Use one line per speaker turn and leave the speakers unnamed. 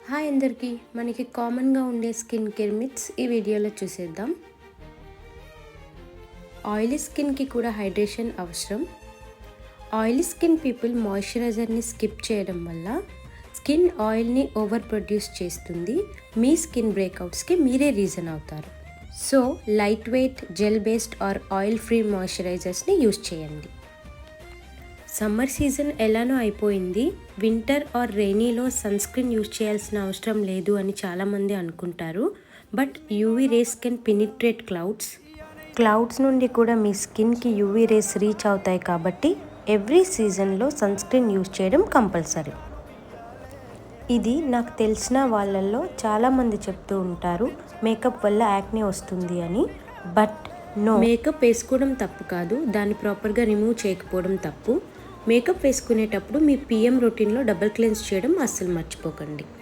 Hi అందరికీ, మనకి కామన్గా ఉండే స్కిన్ కేర్ మిత్స్ ఈ వీడియోలో చూసేద్దాం. ఆయిలీ స్కిన్కి కూడా హైడ్రేషన్ అవసరం. ఆయిలీ స్కిన్ పీపుల్ మాయిశ్చరైజర్ని స్కిప్ చేయడం వల్ల స్కిన్ ఆయిల్ని ఓవర్ ప్రొడ్యూస్ చేస్తుంది. మీ స్కిన్ బ్రేక్అవుట్స్కి మీరే రీజన్ అవుతారు. So light weight gel based or oil free మాయిశ్చరైజర్స్ని యూస్ చేయండి. సమ్మర్ సీజన్ ఎలానో అయిపోయింది. వింటర్ ఆర్ రెయినీలో సన్ స్క్రీన్ యూజ్ చేయాల్సిన అవసరం లేదు అని చాలామంది అనుకుంటారు. But UV rays can penetrate clouds నుండి కూడా మీ స్కిన్కి యూవీ రేస్ రీచ్ అవుతాయి. కాబట్టి ఎవ్రీ సీజన్లో సన్ స్క్రీన్ యూజ్ చేయడం కంపల్సరీ. ఇది నాకు తెలిసిన వాళ్ళల్లో చాలామంది చెప్తూ ఉంటారు మేకప్ వల్ల యాక్నే వస్తుంది అని. బట్ నో, మేకప్ వేసుకోవడం తప్పు కాదు, దాన్ని ప్రాపర్గా రిమూవ్ చేయకపోవడం తప్పు. మేకప్ వేసుకునేటప్పుడు మీ పిఎం రొటీన్లో డబుల్ క్లెన్స్ చేయడం అస్సలు మర్చిపోకండి.